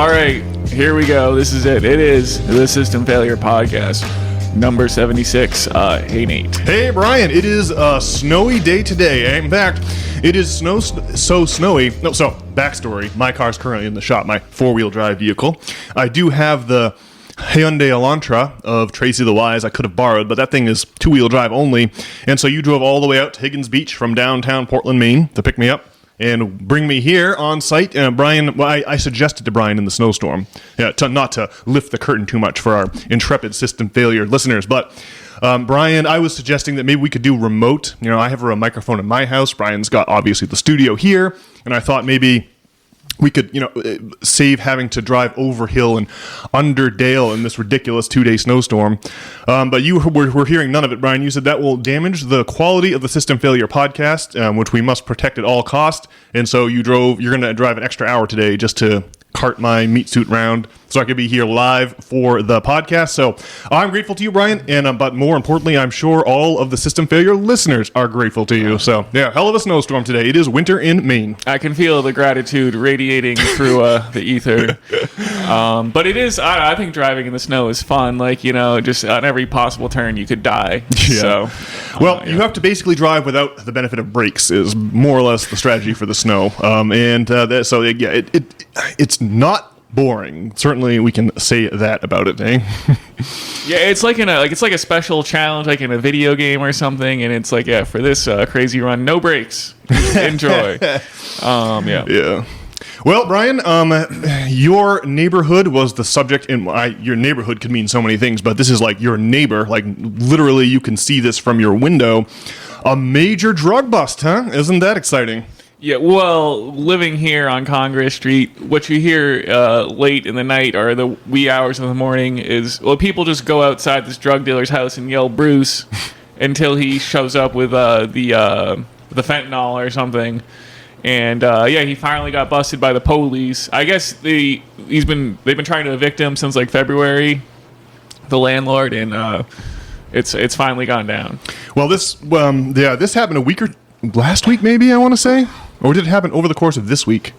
All right, here we go. This is it. It is the System Failure Podcast, number 76. Hey, Nate. Hey, Brian. It is a snowy day today. In fact, it is so snowy. So, backstory. My car's currently in the shop, my four-wheel drive vehicle. I do have the Hyundai Elantra of Tracy the Wise I could have borrowed, but that thing is two-wheel drive only. And so you drove all the way out to Higgins Beach from downtown Portland, Maine to pick me up and bring me here on site. Brian, well, I suggested to Brian in the snowstorm, not to lift the curtain too much for our intrepid system failure listeners, but Brian, I was suggesting that maybe we could do remote. You know, I have a microphone in my house. Brian's got, obviously, the studio here, and I thought maybe we could, save having to drive over hill and under dale in this ridiculous 2-day snowstorm. But you were hearing none of it, Brian. You said that will damage the quality of the System Failure Podcast, which we must protect at all cost. And so you're going to drive an extra hour today just to cart my meat suit round so I could be here live for the podcast. So I'm grateful to you, Brian, and but more importantly, I'm sure all of the System Failure listeners are grateful to you. So yeah, hell of a snowstorm today. It is winter in Maine. I can feel the gratitude radiating through the ether. But it is, I think driving in the snow is fun. Like, just on every possible turn you could die. Yeah. So, you have to basically drive without the benefit of brakes is more or less the strategy for the snow. It's not boring. Certainly, we can say that about it, eh? Yeah, it's like it's like a special challenge, like in a video game or something, and it's like, for this crazy run, no brakes. Enjoy. Yeah. Well, Brian, your neighborhood was the subject, and your neighborhood could mean so many things, but this is like your neighbor, like literally you can see this from your window. A major drug bust, huh? Isn't that exciting? Yeah, well, living here on Congress Street, what you hear late in the night or the wee hours of the morning is, people just go outside this drug dealer's house and yell Bruce until he shows up with the fentanyl or something. And he finally got busted by the police. I guess they've been trying to evict him since like February, the landlord, and it's finally gone down. Well, this happened last week, maybe, I want to say. Or did it happen over the course of this week?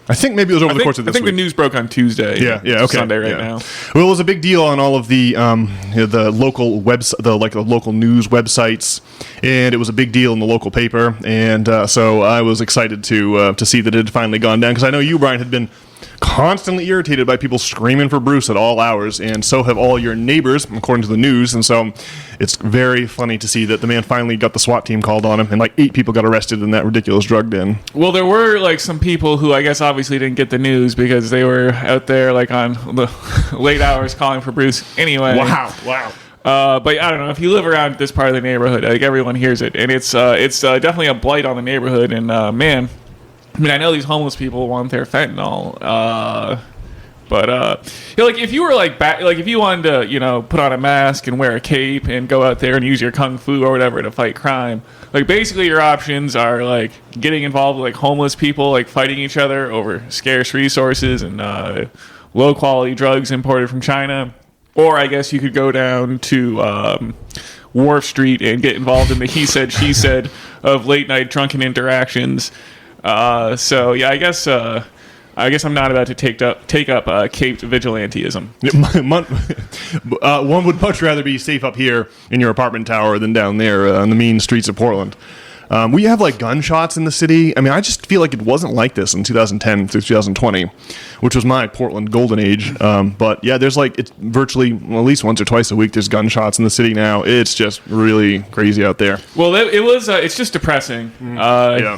I think maybe it was over the course of this week. I think the news broke on Tuesday. Yeah, okay. Sunday now. Well, it was a big deal on all of the local the local news websites, and it was a big deal in the local paper. And so I was excited to see that it had finally gone down, because I know you, Brian, had been constantly irritated by people screaming for Bruce at all hours, and so have all your neighbors, according to the news. And so it's very funny to see that the man finally got the SWAT team called on him, and like 8 people got arrested in that ridiculous drug den. Well, there were like some people who I guess obviously didn't get the news because they were out there like on the late hours calling for Bruce anyway. Wow. But I don't know, if you live around this part of the neighborhood, like everyone hears it, and it's definitely a blight on the neighborhood. And man, I mean, I know these homeless people want their fentanyl, but like if you were if you wanted to, put on a mask and wear a cape and go out there and use your kung fu or whatever to fight crime, like basically your options are like getting involved with like homeless people, like fighting each other over scarce resources and low quality drugs imported from China, or I guess you could go down to Wharf Street and get involved in the he said she said of late night drunken interactions. I guess I'm not about to take up caped vigilantism. One would much rather be safe up here in your apartment tower than down there on the mean streets of Portland. We have like gunshots in the city. I mean, I just feel like it wasn't like this in 2010 through 2020, which was my Portland golden age. But yeah, there's like, it's virtually at least once or twice a week there's gunshots in the city now. It's just really crazy out there. Well, it's just depressing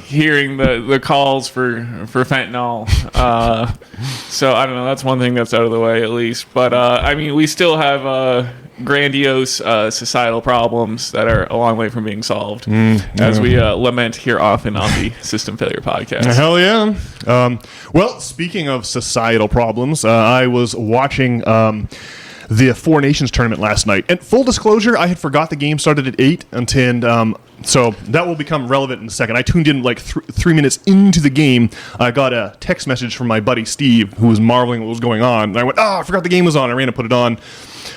hearing the calls for fentanyl. So I don't know, that's one thing that's out of the way at least. But I mean, we still have grandiose societal problems that are a long way from being solved, as we lament here often on the System Failure Podcast. Hell yeah. Well, speaking of societal problems, I was watching the Four Nations tournament last night. And full disclosure, I had forgot the game started at 8 until... So that will become relevant in a second. I tuned in like 3 minutes into the game. I got a text message from my buddy Steve, who was marveling what was going on. And I went, I forgot the game was on. I ran to put it on.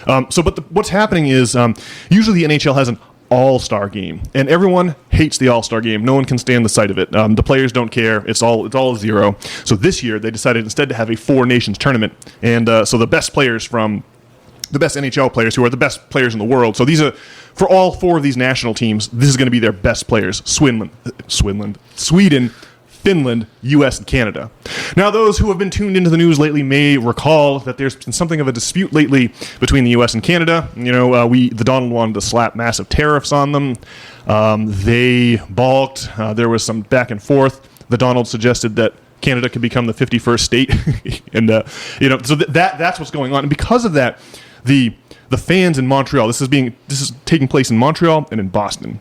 But what's happening is usually the NHL has an all-star game, and everyone hates the all-star game. No one can stand the sight of it. The players don't care. It's all zero. So this year they decided instead to have a 4 nations tournament, and so the best players from the best NHL players who are the best players in the world. So these are for all 4 of these national teams. This is going to be their best players: Sweden, Finland, U.S., and Canada. Now, those who have been tuned into the news lately may recall that there's been something of a dispute lately between the U.S. and Canada. You know, the Donald wanted to slap massive tariffs on them. They balked. There was some back and forth. The Donald suggested that Canada could become the 51st state, and so that's what's going on. And because of that, the fans in Montreal. This is taking place in Montreal and in Boston,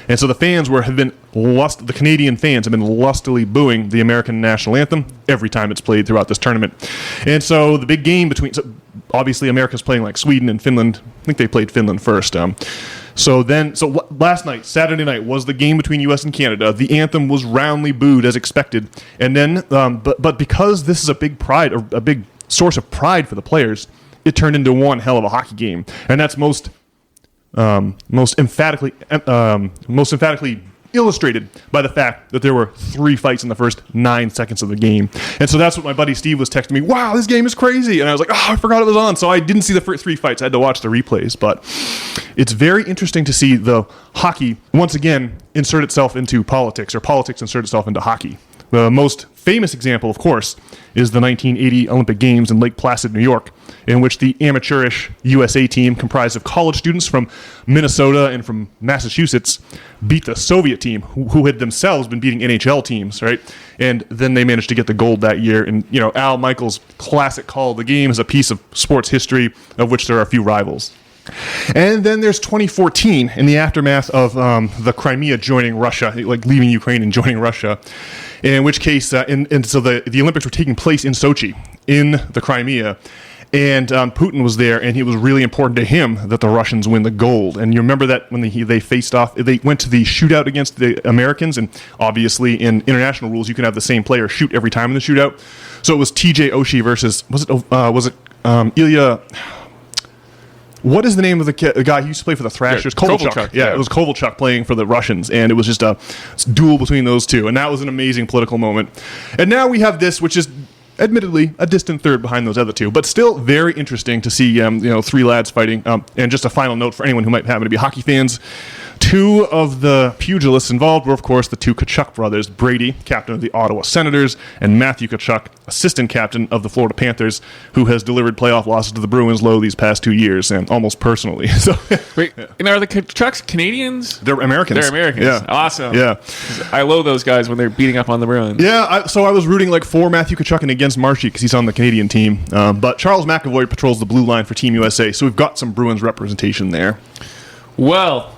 and so the fans the Canadian fans have been lustily booing the American national anthem every time it's played throughout this tournament. And so the big game obviously America's playing like Sweden and Finland. I think they played Finland first. So last night, Saturday night, was the game between U.S. and Canada. The anthem was roundly booed as expected, and then but because this is a big source of pride for the players, it turned into one hell of a hockey game, and that's most emphatically illustrated by the fact that there were 3 fights in the first 9 seconds of the game. And so that's what my buddy Steve was texting me. Wow, this game is crazy. And I was like, I forgot it was on. So I didn't see the first 3 fights. I had to watch the replays. But it's very interesting to see the hockey once again insert itself into politics, or politics insert itself into hockey. The most famous example, of course, is the 1980 Olympic Games in Lake Placid, New York, in which the amateurish USA team, comprised of college students from Minnesota and from Massachusetts, beat the Soviet team, who had themselves been beating NHL teams, right? And then they managed to get the gold that year. And, Al Michaels' classic call of the game is a piece of sports history of which there are a few rivals. And then there's 2014, in the aftermath of the Crimea joining Russia, like leaving Ukraine and joining Russia, in which case, so the Olympics were taking place in Sochi, in the Crimea, and Putin was there, and it was really important to him that the Russians win the gold. And you remember that when they faced off, they went to the shootout against the Americans, and obviously in international rules, you can have the same player shoot every time in the shootout. So it was TJ Oshie versus, was it Ilya... What is the name of the guy who used to play for the Thrashers? Kovalchuk. Yeah, it was Kovalchuk playing for the Russians, and it was just a duel between those two, and that was an amazing political moment. And now we have this, which is admittedly a distant third behind those other two, but still very interesting to see 3 lads fighting. And just a final note for anyone who might happen to be hockey fans. 2 of the pugilists involved were, of course, the 2 Tkachuk brothers, Brady, captain of the Ottawa Senators, and Matthew Tkachuk, assistant captain of the Florida Panthers, who has delivered playoff losses to the Bruins low these past 2 years, and almost personally. So, wait, and are the Tkachuks Canadians? They're Americans. They're Americans. Yeah. Awesome. Yeah. I love those guys when they're beating up on the Bruins. Yeah, so I was rooting for Matthew Tkachuk and against Marshy because he's on the Canadian team. But Charles McAvoy patrols the blue line for Team USA, so we've got some Bruins representation there. Well,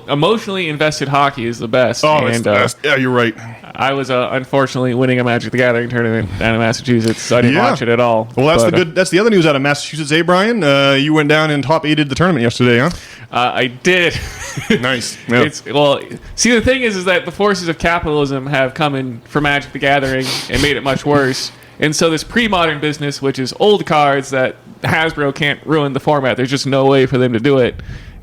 emotionally invested hockey is the best. Oh, it's the best. Yeah, you're right. I was unfortunately winning a Magic the Gathering tournament down in Massachusetts, so I didn't watch it at all. Well, that's the other news out of Massachusetts, Brian? You went down and top 8'd the tournament yesterday, huh? I did. Nice. Yeah. See, the thing is that the forces of capitalism have come in for Magic the Gathering and made it much worse. And so this pre-modern business, which is old cards that Hasbro can't ruin the format, there's just no way for them to do it.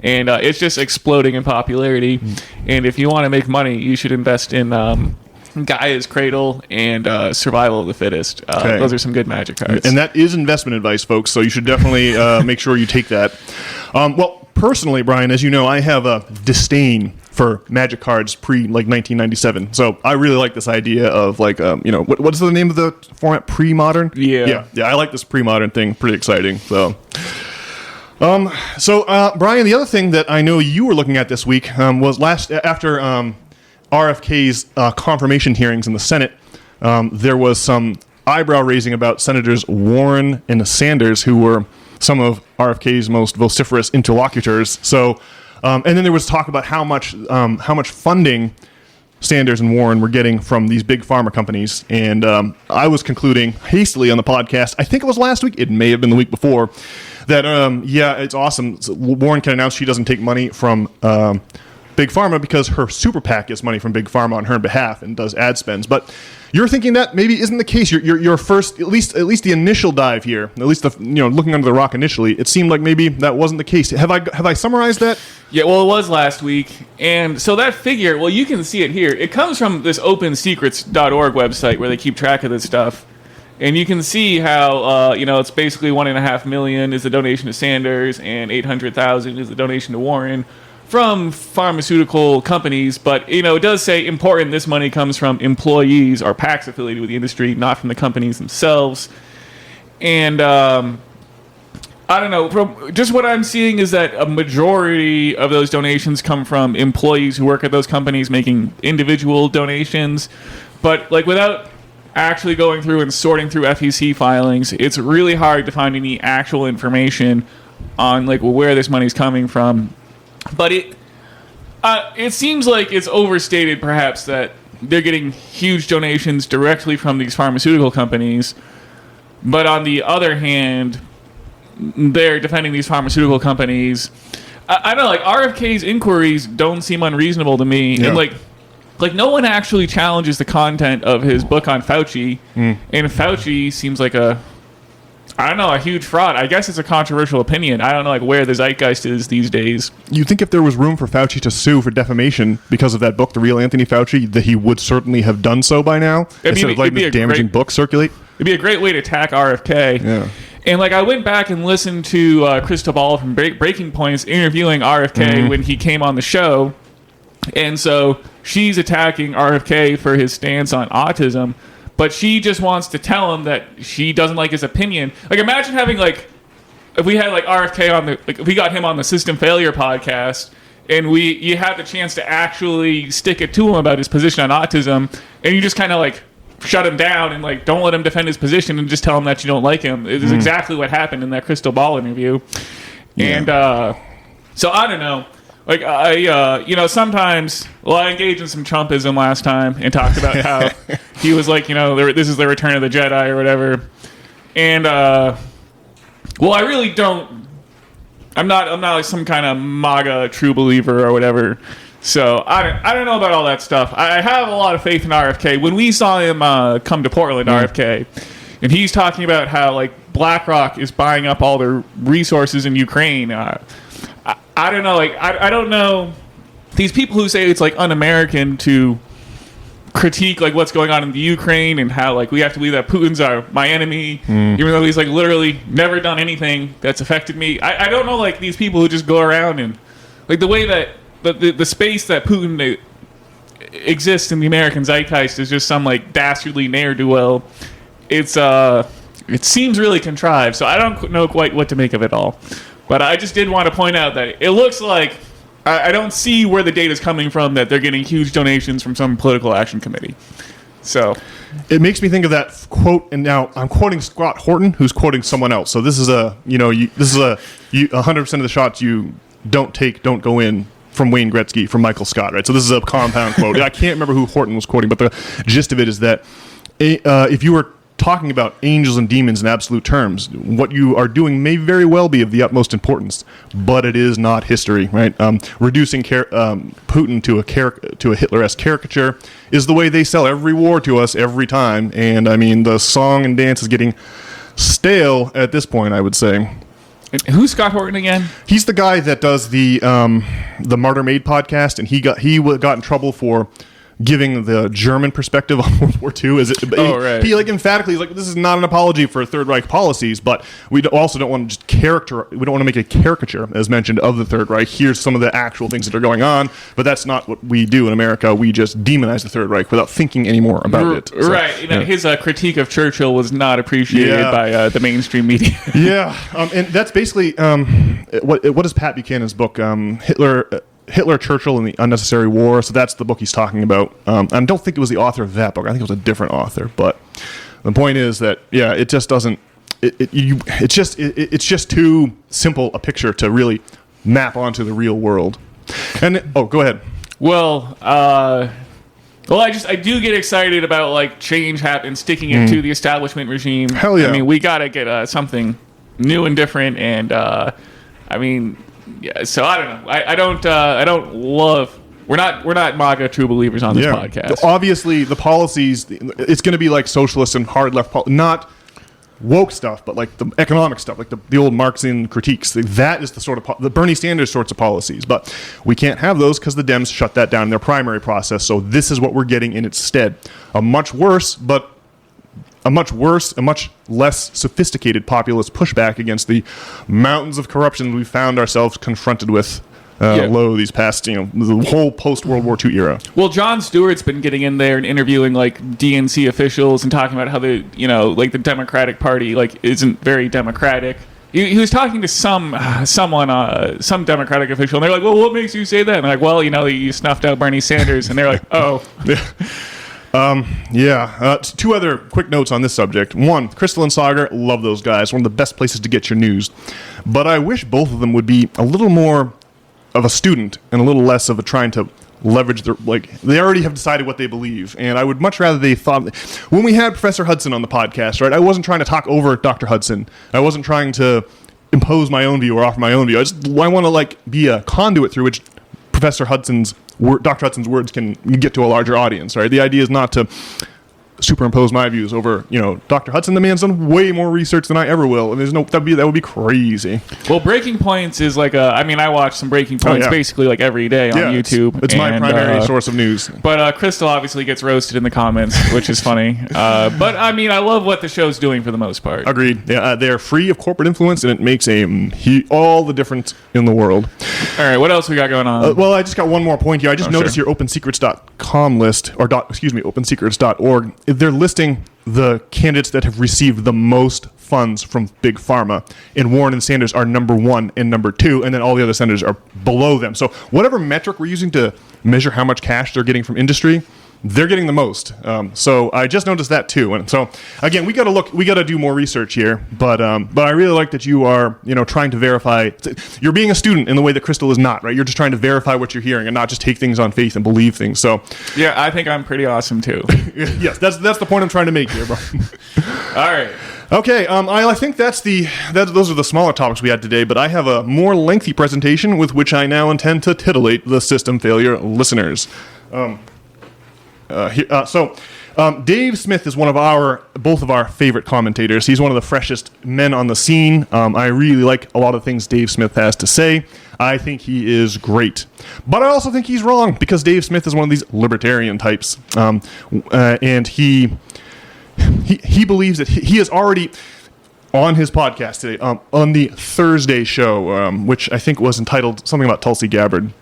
And it's just exploding in popularity. And if you want to make money, you should invest in Gaia's Cradle and Survival of the Fittest. Okay. Those are some good Magic cards. And that is investment advice, folks, so you should definitely make sure you take that. Personally, Brian, as you know, I have a disdain for Magic cards pre-1997. So I really like this idea of what's the name of the format? Pre-modern? Yeah. Yeah, I like this pre-modern thing. Pretty exciting. So Brian, the other thing that I know you were looking at this week was after RFK's confirmation hearings in the Senate, there was some eyebrow raising about Senators Warren and Sanders, who were some of RFK's most vociferous interlocutors. So, and then there was talk about how much funding Sanders and Warren were getting from these big pharma companies. And I was concluding hastily on the podcast, I think it was last week, it may have been the week before, that, it's awesome. So Warren can announce she doesn't take money from Big Pharma because her super PAC gets money from Big Pharma on her behalf and does ad spends. But you're thinking that maybe isn't the case. Your first, at least the initial dive here, at least looking under the rock initially, it seemed like maybe that wasn't the case. Have I summarized that? Yeah, well, it was last week, and so that figure, well, you can see it here. It comes from this OpenSecrets.org website where they keep track of this stuff. And you can see how, it's basically $1.5 million is the donation to Sanders and $800,000 is the donation to Warren from pharmaceutical companies. But, it does say important this money comes from employees or PACs affiliated with the industry, not from the companies themselves. And I don't know, from just what I'm seeing is that a majority of those donations come from employees who work at those companies making individual donations. But, without actually going through and sorting through FEC filings, it's really hard to find any actual information on where this money's coming from. But it seems like it's overstated perhaps that they're getting huge donations directly from these pharmaceutical companies, but on the other hand, they're defending these pharmaceutical companies. I don't know, RFK's inquiries don't seem unreasonable to me. Yeah. And no one actually challenges the content of his book on Fauci, and Fauci seems like a huge fraud. I guess it's a controversial opinion. I don't know where the zeitgeist is these days. You think if there was room for Fauci to sue for defamation because of that book, The Real Anthony Fauci, that he would certainly have done so by now? Instead of letting this damaging book circulate? It'd be a great way to attack RFK. Yeah. And I went back and listened to Crystal Ball from Breaking Points interviewing RFK when he came on the show. And so she's attacking RFK for his stance on autism, but she just wants to tell him that she doesn't like his opinion. Imagine having if we had RFK on if we got him on the System Failure podcast and you had the chance to actually stick it to him about his position on autism, and you just kind of shut him down and don't let him defend his position and just tell him that you don't like him. It is exactly what happened in that Crystal Ball interview. Yeah. And so I don't know. Sometimes, I engaged in some Trumpism last time and talked about how he was this is the return of the Jedi or whatever. And, I really don't, I'm not some kind of MAGA true believer or whatever. So I don't know about all that stuff. I have a lot of faith in RFK. When we saw him come to Portland, RFK, and he's talking about how BlackRock is buying up all their resources in Ukraine. I don't know. I don't know. These people who say it's un-American to critique what's going on in the Ukraine and how we have to believe that Putin's my enemy, even though he's literally never done anything that's affected me. I don't know these people who just go around and the way that the space that Putin exists in the American zeitgeist is just some dastardly ne'er-do-well. It seems really contrived, so I don't know quite what to make of it all. But I just did want to point out that it looks like I don't see where the data is coming from that they're getting huge donations from some political action committee. So it makes me think of that quote, and now I'm quoting Scott Horton, who's quoting someone else. So this is a 100% of the shots you don't go in from Wayne Gretzky, from Michael Scott, right? So this is a compound quote. I can't remember who Horton was quoting, but the gist of it is that if you were talking about angels and demons in absolute terms, what you are doing may very well be of the utmost importance, but it is not history, right? Reducing Putin to a Hitler-esque caricature is the way they sell every war to us every time, and I mean the song and dance is getting stale at this point, I would say. And who's Scott Horton again? He's the guy that does the Martyr Made podcast, and he got in trouble for giving the German perspective on World War II. Right. He emphatically is this is not an apology for Third Reich policies, but we also don't want to we don't want to make a caricature, as mentioned, of the Third Reich. Here's some of the actual things that are going on, but that's not what we do in America. We just demonize the Third Reich without thinking any more about it. So, right. His critique of Churchill was not appreciated by the mainstream media. Yeah. And that's basically what is Pat Buchanan's book, Hitler, Churchill, and the Unnecessary War. So that's the book he's talking about. I don't think it was the author of that book. I think it was a different author. But the point is that it just doesn't. It's just too simple a picture to really map onto the real world. And go ahead. Well, I do get excited about change happen, sticking it to the establishment regime. Hell yeah! I mean, we gotta get something new and different, and yeah, so I don't know. I don't love We're not MAGA true believers on this podcast. Obviously, the policies, it's going to be like socialist and hard left, not woke stuff, but like the economic stuff, like the old Marxian critiques. That is the sort of the Bernie Sanders sorts of policies. But we can't have those because the Dems shut that down in their primary process. So this is what we're getting in its stead. A much worse, a much less sophisticated populist pushback against the mountains of corruption we found ourselves confronted with low these past, the whole post-World War II era. Well, Jon Stewart's been getting in there and interviewing like DNC officials and talking about how the Democratic Party isn't very democratic. He was talking to some Democratic official, and they're like, "Well, what makes you say that?" And they're like, "Well, you snuffed out Bernie Sanders," and they're like, "Oh." Two other quick notes on this subject. One, Crystal and Sagar, love those guys. One of the best places to get your news. But I wish both of them would be a little more of a student and a little less of a trying to leverage their, they already have decided what they believe. And I would much rather they thought, when we had Professor Hudson on the podcast, right, I wasn't trying to talk over Dr. Hudson. I wasn't trying to impose my own view or offer my own view. I want to be a conduit through which Dr. Hudson's words can get to a larger audience, right? The idea is not to superimpose my views over, Dr. Hudson. The man's done way more research than I ever will, and that would be crazy. Well, Breaking Points is I watch some Breaking Points basically every day on YouTube. It's my primary source of news. But Crystal obviously gets roasted in the comments, which is funny. But I love what the show's doing for the most part. Agreed. Yeah, they're free of corporate influence, and it makes all the difference in the world. All right, what else we got going on? Well, I just got one more point here. I just noticed your OpenSecrets.com list, OpenSecrets.org. They're listing the candidates that have received the most funds from Big Pharma, and Warren and Sanders are number 1 and number 2, and then all the other senators are below them. So whatever metric we're using to measure how much cash they're getting from industry, they're getting the most. So I just noticed that too. And so again, we got to do more research here. But I really like that you are, trying to verify. You're being a student in the way that Crystal is not, right? You're just trying to verify what you're hearing and not just take things on faith and believe things. So yeah, I think I'm pretty awesome too. Yes, that's the point I'm trying to make here, bro. All right. Okay, I think those are the smaller topics we had today, but I have a more lengthy presentation with which I now intend to titillate the system failure listeners. Dave Smith is both of our favorite commentators. He's one of the freshest men on the scene. I really like a lot of things Dave Smith has to say. I think he is great. But I also think he's wrong, because Dave Smith is one of these libertarian types. And he believes that he is already on his podcast today, on the Thursday show, which I think was entitled something about Tulsi Gabbard.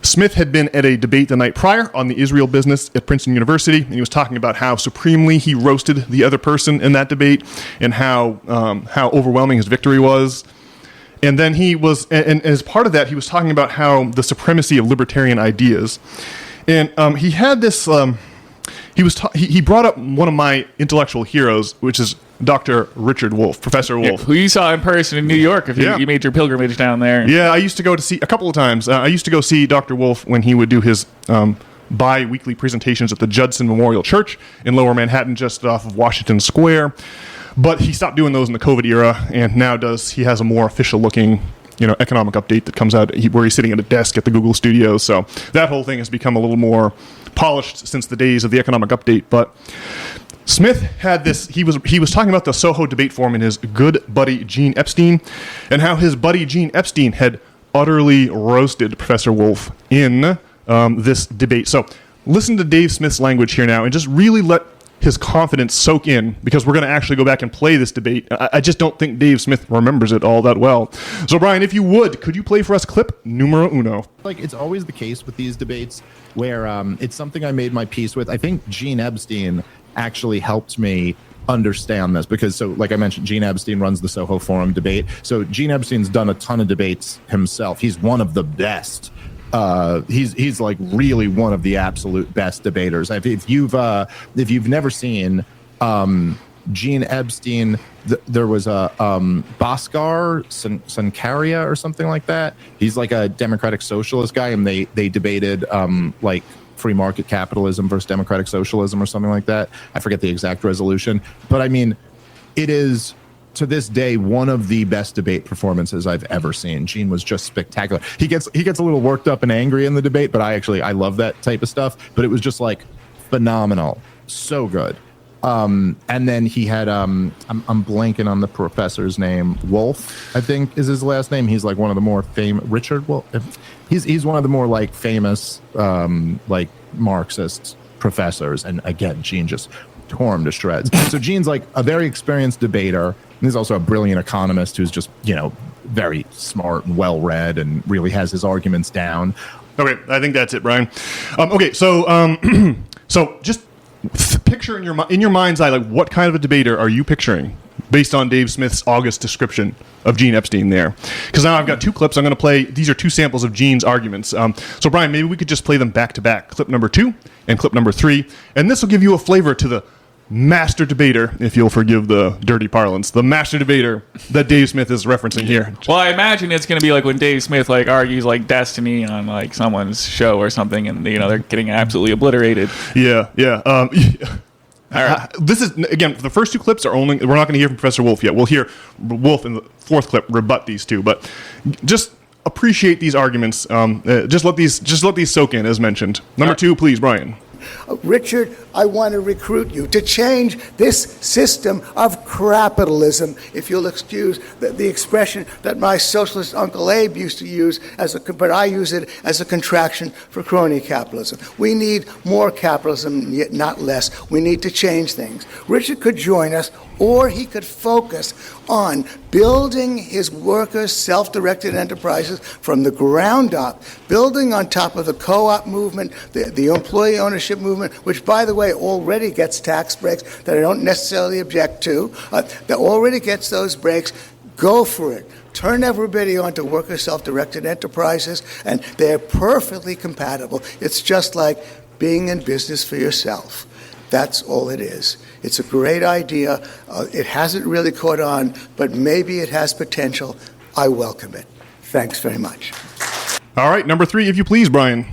Smith had been at a debate the night prior on the Israel business at Princeton University, and he was talking about how supremely he roasted the other person in that debate, and how overwhelming his victory was. And then and as part of that, he was talking about how the supremacy of libertarian ideas. And he had this. He brought up one of my intellectual heroes, which is Dr. Richard Wolff, Professor Wolff. Who you saw in person in New York if you made your pilgrimage down there. Yeah, I used to go to see a couple of times. I used to go see Dr. Wolff when he would do his bi-weekly presentations at the Judson Memorial Church in Lower Manhattan, just off of Washington Square. But he stopped doing those in the COVID era, and now he has a more official-looking economic update that comes out where he's sitting at a desk at the Google studio. So that whole thing has become a little more polished since the days of the economic update. But Smith had this, he was talking about the Soho debate forum and his good buddy Gene Epstein, and how his buddy Gene Epstein had utterly roasted Professor Wolff in this debate. So listen to Dave Smith's language here now, and just really let his confidence soak in, because we're going to actually go back and play this debate. I just don't think Dave Smith remembers it all that well. So Brian, if you would, could you play for us clip numero uno? It's always the case with these debates where it's something I made my peace with. I think Gene Epstein actually helped me understand this, because like I mentioned, Gene Epstein runs the Soho Forum debate. So Gene Epstein's done a ton of debates himself. He's one of the best. He's like really one of the absolute best debaters. If you've never seen Gene Epstein, there was a Bhaskar Sankaria or something like that. He's like a democratic socialist guy, and they debated like free market capitalism versus democratic socialism or something like that. I forget the exact resolution, but I mean, it is to this day, one of the best debate performances I've ever seen. Gene was just spectacular. He gets a little worked up and angry in the debate, but I love that type of stuff. But it was just like phenomenal, so good. And then he had I'm blanking on the professor's name. Wolff, I think, is his last name. He's like one of the more famous. Richard Wolff. He's one of the more like famous like Marxist professors. And again, Gene just tore him to shreds. So Gene's like a very experienced debater. And he's also a brilliant economist who's just, very smart and well-read and really has his arguments down. Okay, I think that's it, Brian. Okay, so so just picture in your mind's eye, like, what kind of a debater are you picturing based on Dave Smith's August description of Gene Epstein there? Because now I've got two clips. I'm going to play. These are two samples of Gene's arguments. So Brian, maybe we could just play them back to back. Clip number 2 and clip number 3, and this will give you a flavor to the master debater, if you'll forgive the dirty parlance, the master debater that Dave Smith is referencing here. Well, I imagine it's going to be like when Dave Smith like argues like destiny on like someone's show or something, and they're getting absolutely obliterated. Yeah. All right. This is, again, the first two clips are only. We're not going to hear from Professor Wolff yet. We'll hear Wolff in the fourth clip rebut these two, but just appreciate these arguments. Just let these soak in, as mentioned. Number 2, please, Brian. Richard, I want to recruit you to change this system of crapitalism, if you'll excuse the expression that my socialist Uncle Abe used to use, but I use it as a contraction for crony capitalism. We need more capitalism, yet not less. We need to change things. Richard could join us, or he could focus on building his workers' self-directed enterprises from the ground up, building on top of the co-op movement, the employee ownership movement, which, by the way, already gets tax breaks that I don't necessarily object to, that already gets those breaks. Go for it. Turn everybody onto worker self-directed enterprises, and they're perfectly compatible. It's just like being in business for yourself. That's all it is. It's a great idea. It hasn't really caught on, but maybe it has potential. I welcome it. Thanks very much. All right, number 3, if you please, Brian.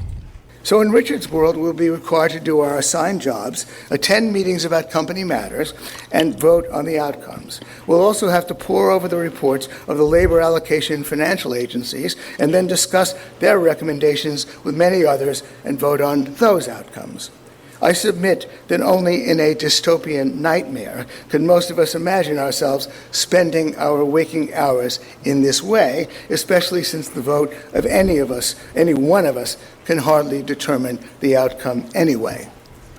So in Richard's world, we'll be required to do our assigned jobs, attend meetings about company matters, and vote on the outcomes. We'll also have to pore over the reports of the labor allocation and financial agencies, and then discuss their recommendations with many others and vote on those outcomes. I submit that only in a dystopian nightmare could most of us imagine ourselves spending our waking hours in this way, especially since the vote of any one of us, can hardly determine the outcome anyway.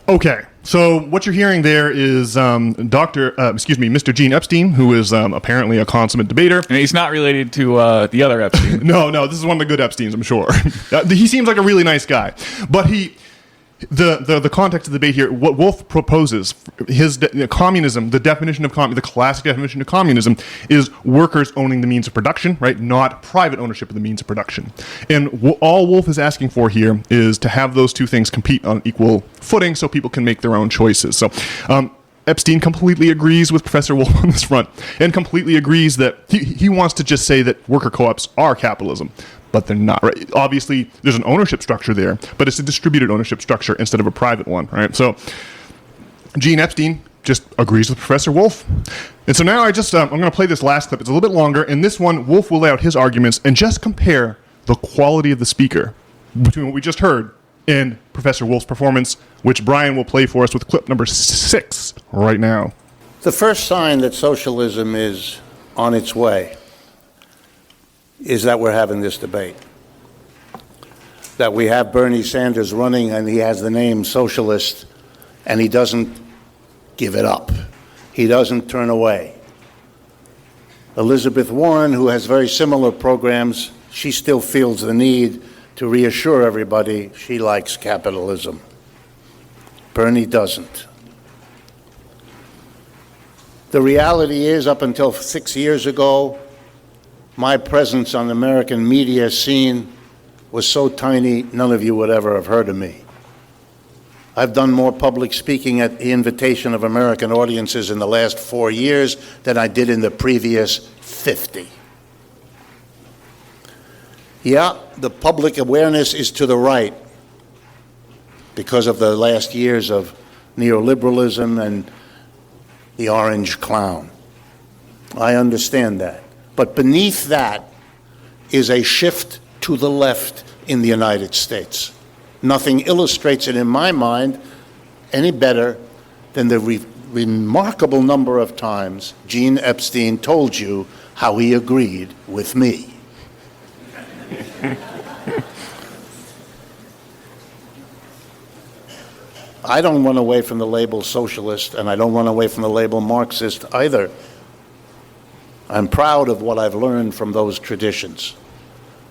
Okay, so what you're hearing there is Mr. Gene Epstein, who is apparently a consummate debater. And he's not related to the other Epstein. No, this is one of the good Epsteins, I'm sure. He seems like a really nice guy, but the context of the debate here, what Wolff proposes, communism, the definition of the classic definition of communism is workers owning the means of production, right? Not private ownership of the means of production. And all Wolff is asking for here is to have those two things compete on equal footing so people can make their own choices. So Epstein completely agrees with Professor Wolff on this front, and completely agrees that he wants to just say that worker co-ops are capitalism. But they're not, right? Obviously, there's an ownership structure there, but it's a distributed ownership structure instead of a private one, right? So Gene Epstein just agrees with Professor Wolff. And so now I'm going to play this last clip. It's a little bit longer. In this one, Wolff will lay out his arguments and just compare the quality of the speaker between what we just heard and Professor Wolff's performance, which Brian will play for us with clip number 6 right now. The first sign that socialism is on its way is that we're having this debate. That we have Bernie Sanders running and he has the name socialist and he doesn't give it up. He doesn't turn away. Elizabeth Warren, who has very similar programs, she still feels the need to reassure everybody she likes capitalism. Bernie doesn't. The reality is, up until 6 years ago, my presence on the American media scene was so tiny, none of you would ever have heard of me. I've done more public speaking at the invitation of American audiences in the last 4 years than I did in the previous 50. Yeah, the public awareness is to the right because of the last years of neoliberalism and the orange clown. I understand that. But beneath that is a shift to the left in the United States. Nothing illustrates it in my mind any better than the remarkable number of times Gene Epstein told you how he agreed with me. I don't run away from the label socialist, and I don't run away from the label Marxist either. I'm proud of what I've learned from those traditions.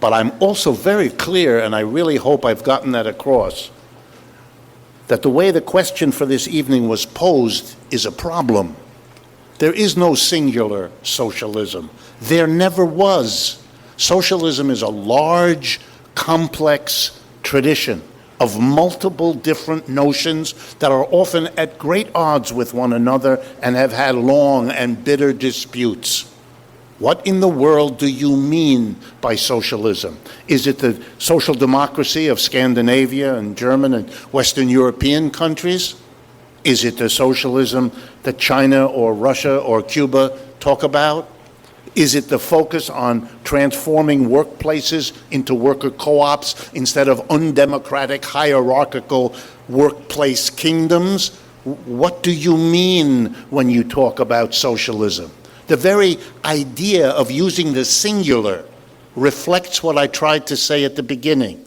But I'm also very clear, and I really hope I've gotten that across, that the way the question for this evening was posed is a problem. There is no singular socialism. There never was. Socialism is a large, complex tradition of multiple different notions that are often at great odds with one another and have had long and bitter disputes. What in the world do you mean by socialism? Is it the social democracy of Scandinavia and German and Western European countries? Is it the socialism that China or Russia or Cuba talk about? Is it the focus on transforming workplaces into worker co-ops instead of undemocratic, hierarchical workplace kingdoms? What do you mean when you talk about socialism? The very idea of using the singular reflects what I tried to say at the beginning.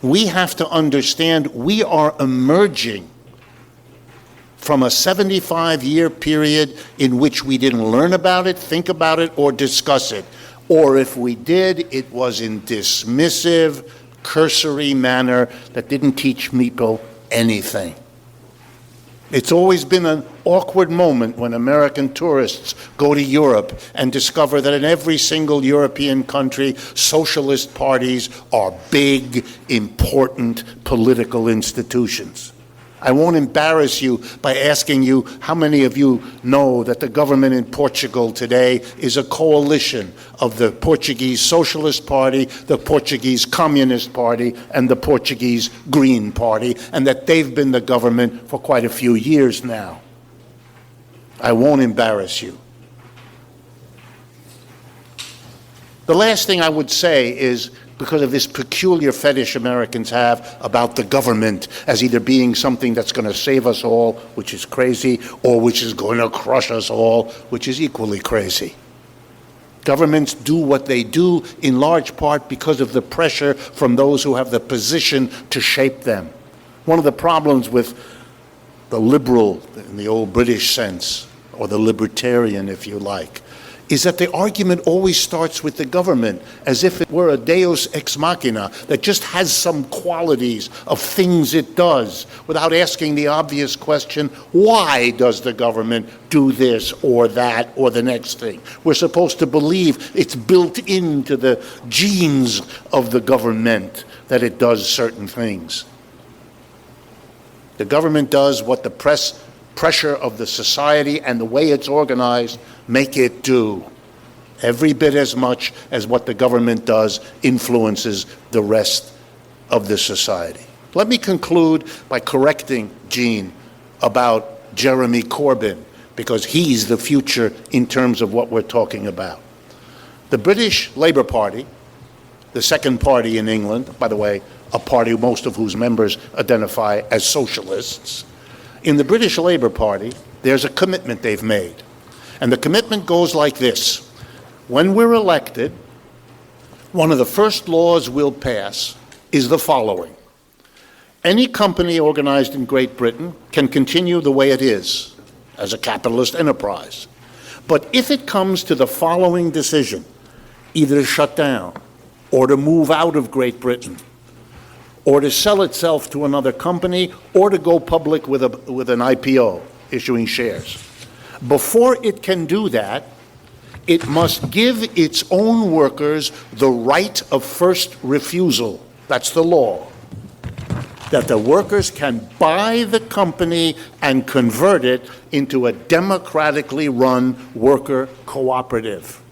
We have to understand we are emerging from a 75-year period in which we didn't learn about it, think about it, or discuss it. Or if we did, it was in dismissive, cursory manner that didn't teach people anything. It's always been an awkward moment when American tourists go to Europe and discover that in every single European country, socialist parties are big, important political institutions. I won't embarrass you by asking you how many of you know that the government in Portugal today is a coalition of the Portuguese Socialist Party, the Portuguese Communist Party, and the Portuguese Green Party, and that they've been the government for quite a few years now. I won't embarrass you. The last thing I would say is, because of this peculiar fetish Americans have about the government as either being something that's going to save us all, which is crazy, or which is going to crush us all, which is equally crazy. Governments do what they do in large part because of the pressure from those who have the position to shape them. One of the problems with the liberal, in the old British sense, or the libertarian, if you like, is that the argument always starts with the government as if it were a deus ex machina that just has some qualities of things it does without asking the obvious question, why does the government do this or that or the next thing? We're supposed to believe it's built into the genes of the government that it does certain things. The government does what the pressure of the society and the way it's organized make it do. Every bit as much as what the government does influences the rest of the society. Let me conclude by correcting Gene about Jeremy Corbyn, because he's the future in terms of what we're talking about. The British Labour Party, the second party in England, by the way, a party most of whose members identify as socialists, in the British Labour Party, there's a commitment they've made. And the commitment goes like this. When we're elected, one of the first laws we'll pass is the following. Any company organized in Great Britain can continue the way it is, as a capitalist enterprise. But if it comes to the following decision, either to shut down, or to move out of Great Britain, or to sell itself to another company, or to go public with an IPO, issuing shares, before it can do that, it must give its own workers the right of first refusal. That's the law. That the workers can buy the company and convert it into a democratically run worker cooperative.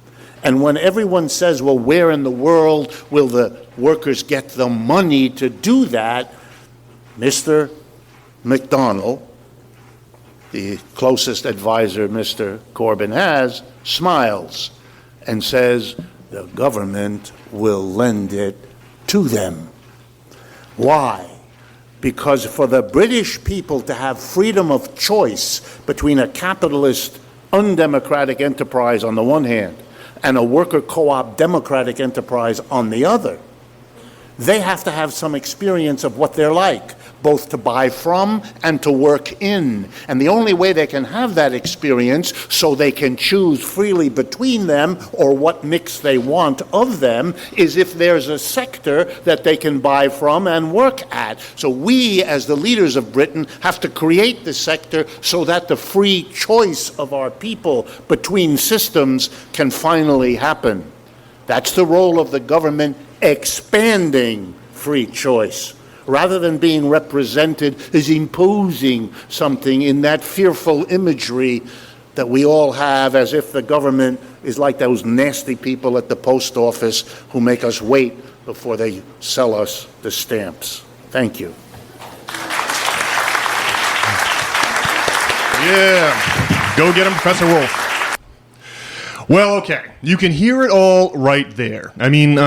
And when everyone says, well, where in the world will the workers get the money to do that? Mr. McDonnell the closest advisor Mr. Corbyn has, smiles and says the government will lend it to them. Why? Because for the British people to have freedom of choice between a capitalist, undemocratic enterprise on the one hand and a worker co-op democratic enterprise on the other, they have to have some experience of what they're like, both to buy from and to work in. And the only way they can have that experience so they can choose freely between them or what mix they want of them is if there's a sector that they can buy from and work at. So we, as the leaders of Britain, have to create the sector so that the free choice of our people between systems can finally happen. That's the role of the government, expanding free choice, rather than being represented as imposing something in that fearful imagery that we all have, as if the government is like those nasty people at the post office who make us wait before they sell us the stamps. Thank you. Yeah. Go get him, Professor Wolff. Well, okay. You can hear it all right there. I mean,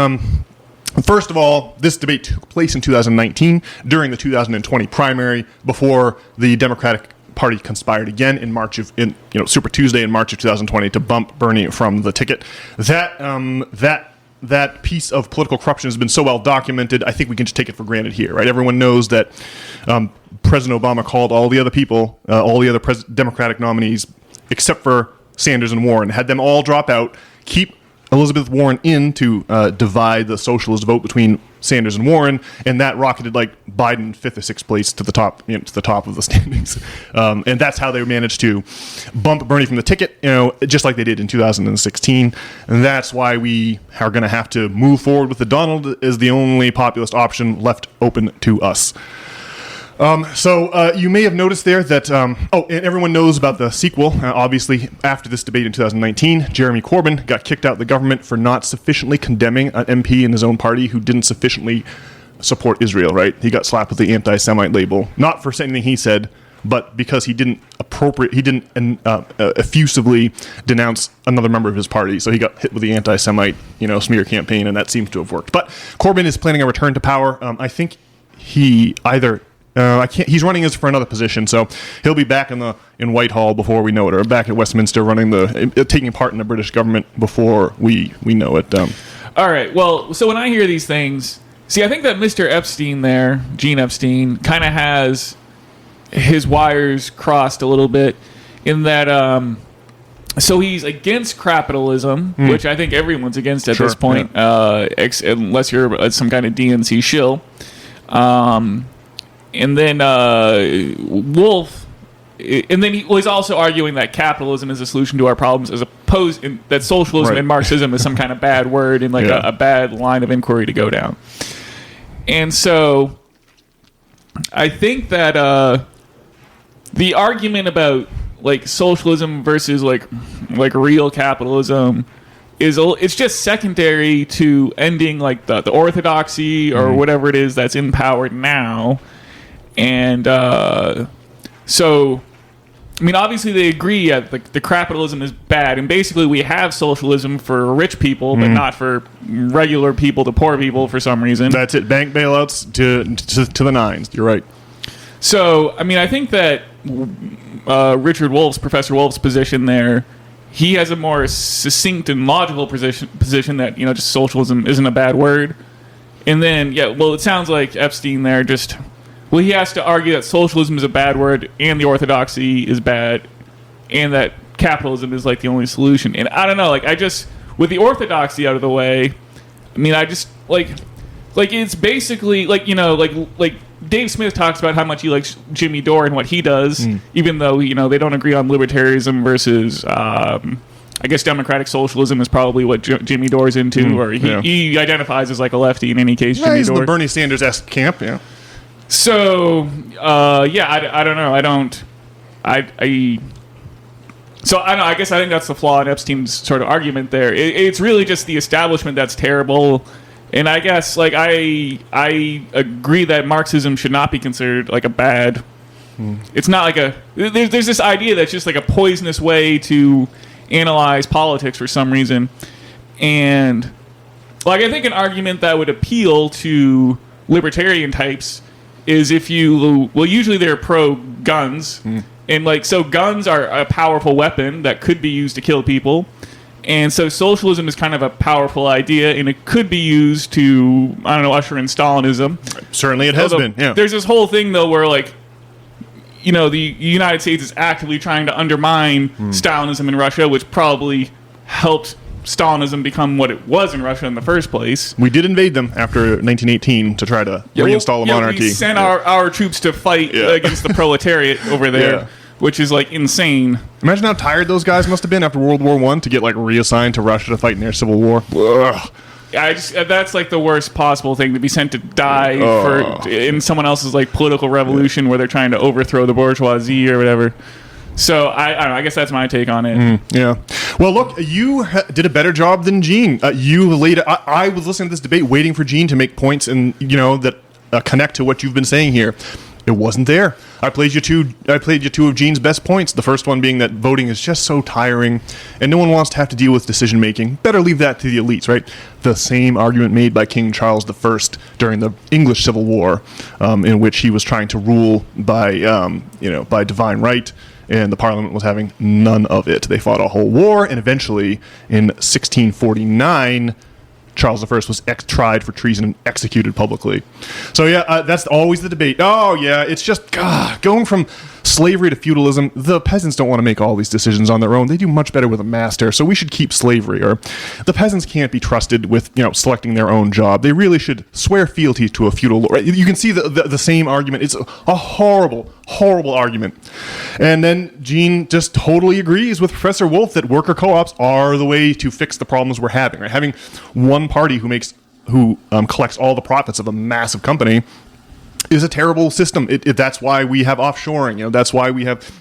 first of all, this debate took place in 2019 during the 2020 primary before the Democratic Party conspired again in Super Tuesday in March of 2020 to bump Bernie from the ticket. That piece of political corruption has been so well documented, I think we can just take it for granted here, right? Everyone knows that President Obama called all the other people, all the other Democratic nominees, except for Sanders and Warren, had them all drop out, keep Elizabeth Warren in to divide the socialist vote between Sanders and Warren, and that rocketed like Biden 5th or 6th place to the top, to the top of the standings, and that's how they managed to bump Bernie from the ticket, just like they did in 2016, and that's why we are going to have to move forward with the Donald as the only populist option left open to us. So you may have noticed there that, and everyone knows about the sequel. Obviously, after this debate in 2019, Jeremy Corbyn got kicked out of the government for not sufficiently condemning an MP in his own party who didn't sufficiently support Israel, right? He got slapped with the anti-Semite label, not for anything he said, but because he didn't effusively denounce another member of his party. So he got hit with the anti-Semite, smear campaign, and that seems to have worked. But Corbyn is planning a return to power. I think he either... he's running as for another position, so he'll be back in Whitehall before we know it, or back at Westminster taking part in the British government before we know it. All right. Well, so when I hear these things, I think that Mr. Epstein there, Gene Epstein, kind of has his wires crossed a little bit in that. So he's against capitalism, which I think everyone's against at this point, unless you're some kind of DNC shill. And then Wolff, and then he's also arguing that capitalism is a solution to our problems, as opposed that socialism and Marxism is some kind of bad word and a bad line of inquiry to go down. And so I think that the argument about socialism versus like real capitalism it's just secondary to ending the orthodoxy or whatever it is that's in power now. And so, I mean, obviously they agree the capitalism is bad, and basically we have socialism for rich people, but not for regular people, the poor people, for some reason. That's it. Bank bailouts to the nines. You're right. So, I mean, I think that Richard Wolff's, Professor Wolff's position there, he has a more succinct and logical position that, just socialism isn't a bad word. And then, it sounds like Epstein there just... Well, he has to argue that socialism is a bad word and the orthodoxy is bad and that capitalism is the only solution. And I don't know, with the orthodoxy out of the way, I mean, I just, it's basically, Dave Smith talks about how much he likes Jimmy Dore and what he does, even though, they don't agree on libertarianism versus, I guess democratic socialism is probably what Jimmy Dore's into, or he identifies as a lefty in any case, Jimmy he's Dore. The Bernie Sanders-esque camp, yeah. So, I don't know. I guess I think that's the flaw in Epstein's sort of argument there. It's really just the establishment that's terrible. And I guess, I agree that Marxism should not be considered, a bad It's not like there's this idea that's just like a poisonous way to analyze politics for some reason. And like, I think an argument that would appeal to libertarian types is if usually they're pro guns. And like, so guns are a powerful weapon that could be used to kill people. And so socialism is kind of a powerful idea, and it could be used to, I don't know, usher in Stalinism. Certainly it has been, yeah. There's this whole thing, though, where, like, you know, the United States is actively trying to undermine Stalinism in Russia, which probably helped Stalinism become what it was in Russia in the first place. We did invade them after 1918 to try to reinstall a monarchy. We sent our troops to fight against the proletariat over there, which is, like, insane. Imagine how tired those guys must have been after World War I to get, like, reassigned to Russia to fight in their civil war. Ugh. That's like the worst possible thing, to be sent to die in someone else's like political revolution where they're trying to overthrow the bourgeoisie or whatever. So I don't know, I guess that's my take on it. Yeah. Well, look, you did a better job than Gene. I was listening to this debate, waiting for Gene to make points and that connect to what you've been saying here. It wasn't there. I played you two of Gene's best points. The first one being that voting is just so tiring, and no one wants to have to deal with decision making. Better leave that to the elites, right? The same argument made by King Charles I during the English Civil War, in which he was trying to rule by divine right, and the Parliament was having none of it. They fought a whole war, and eventually, in 1649. Charles I was tried for treason and executed publicly. So that's always the debate. Oh yeah, it's just going from slavery to feudalism. The peasants don't want to make all these decisions on their own. They do much better with a master, so we should keep slavery. Or the peasants can't be trusted with selecting their own job. They really should swear fealty to a feudal lord. Right? You can see the same argument. It's a horrible argument. And then Gene just totally agrees with Professor Wolff that worker co-ops are the way to fix the problems we're having. Right? Having one party who collects all the profits of a massive company is a terrible system. That's why we have offshoring. That's why we have.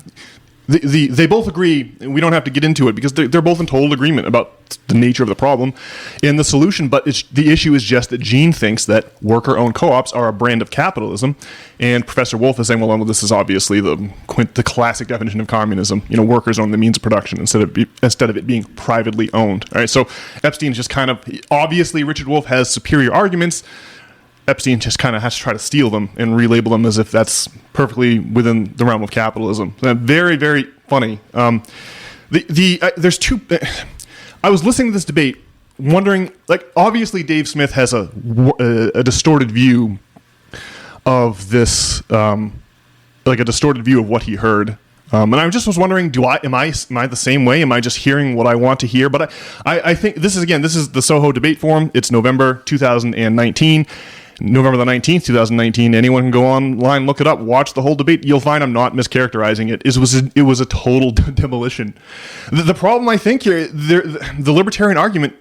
They both agree. We don't have to get into it because they're both in total agreement about the nature of the problem and the solution. But the issue is just that Gene thinks that worker-owned co-ops are a brand of capitalism, and Professor Wolff is saying, well, this is obviously the classic definition of communism. Workers own the means of production instead of it being privately owned. All right. So Epstein just kind of obviously Richard Wolff has superior arguments. Epstein just kind of has to try to steal them and relabel them as if that's perfectly within the realm of capitalism. Very, very funny. There's two. I was listening to this debate, wondering, like, obviously Dave Smith has a distorted view of this, like a distorted view of what he heard. And I just was wondering, am I the same way? Am I just hearing what I want to hear? But I think this is the Soho Debate Forum. It's November 2019. November the 19th, 2019. Anyone can go online, look it up, watch the whole debate. You'll find I'm not mischaracterizing it. It was a total demolition. The problem, I think, here, the libertarian argument,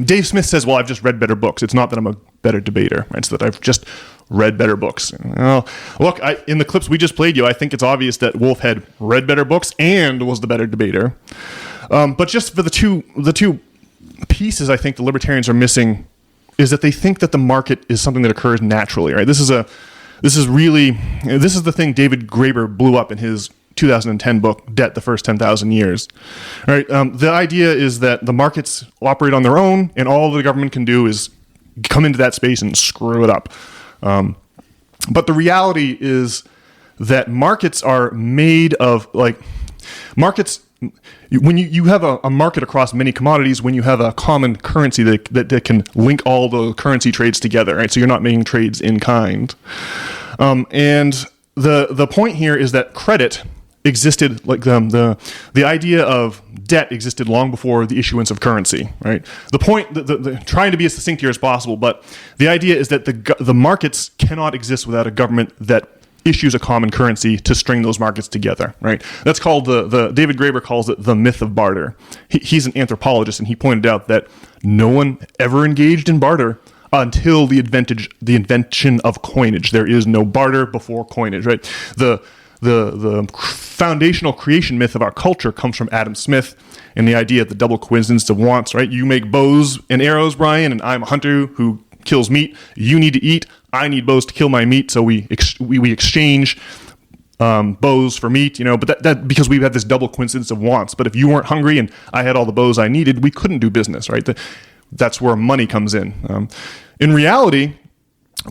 Dave Smith says, well, I've just read better books. It's not that I'm a better debater. It's that I've just read better books. Well, look, in the clips we just played you, I think it's obvious that Wolff had read better books and was the better debater. But just for the two pieces I think the libertarians are missing is that they think that the market is something that occurs naturally, right? This is the thing David Graeber blew up in his 2010 book, Debt, the First 10,000 Years. Right? The idea is that the markets operate on their own, and all the government can do is come into that space and screw it up. But the reality is that markets are made of, like, markets. When you have a market across many commodities, when you have a common currency that can link all the currency trades together, right? So you're not making trades in kind. And the point here is that credit existed, like the idea of debt existed long before the issuance of currency, right? The point, trying to be as succinct here as possible, but the idea is that the markets cannot exist without a government that issues a common currency to string those markets together, right? That's called the David Graeber calls it the myth of barter. He's an anthropologist, and he pointed out that no one ever engaged in barter until the invention of coinage. There is no barter before coinage, right? The foundational creation myth of our culture comes from Adam Smith and the idea of the double coincidence of wants, right? You make bows and arrows, Brian, and I'm a hunter who kills meat. You need to eat. I need bows to kill my meat, so we exchange bows for meat, but that because we've had this double coincidence of wants. But if you weren't hungry and I had all the bows I needed, we couldn't do business, right? That's where money comes in. In reality,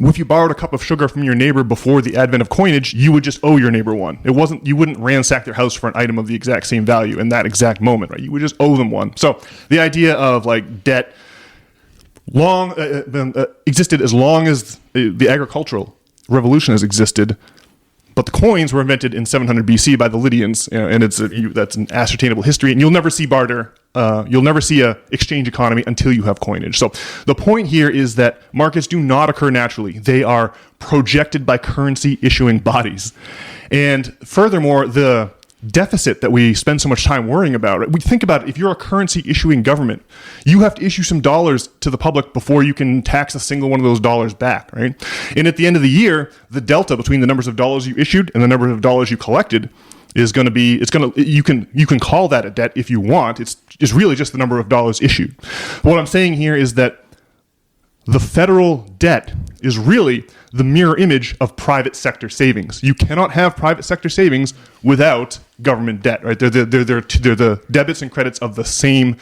if you borrowed a cup of sugar from your neighbor before the advent of coinage, you would just owe your neighbor one. You wouldn't ransack their house for an item of the exact same value in that exact moment, right? You would just owe them one. So the idea of like debt existed as long as the agricultural revolution has existed. But the coins were invented in 700 BC by the Lydians, and that's an ascertainable history. And you'll never see barter. You'll never see a exchange economy until you have coinage. So the point here is that markets do not occur naturally. They are projected by currency issuing bodies. And furthermore, the deficit that we spend so much time worrying about, right? We think about it, if you're a currency issuing government, you have to issue some dollars to the public before you can tax a single one of those dollars back, right? And at the end of the year, the delta between the numbers of dollars you issued and the number of dollars you collected is going to be, you can call that a debt if you want. It's really just the number of dollars issued. What I'm saying here is that the federal debt is really the mirror image of private sector savings. You cannot have private sector savings without government debt, right? They're the debits and credits of the same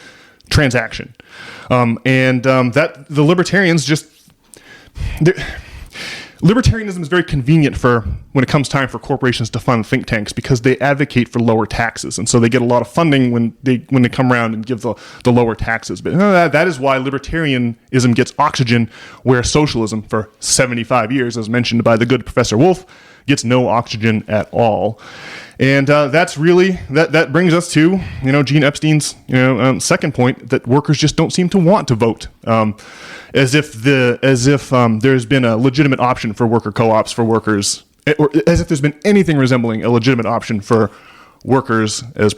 transaction. That the libertarians libertarianism is very convenient for when it comes time for corporations to fund think tanks because they advocate for lower taxes, and so they get a lot of funding when they come around and give the lower taxes. But that is why libertarianism gets oxygen, where socialism for 75 years, as mentioned by the good Professor Wolff, gets no oxygen at all. And that's really that brings us to Gene Epstein's second point, that workers just don't seem to want to vote, as if there's been a legitimate option for worker co-ops for workers, or as if there's been anything resembling a legitimate option for workers as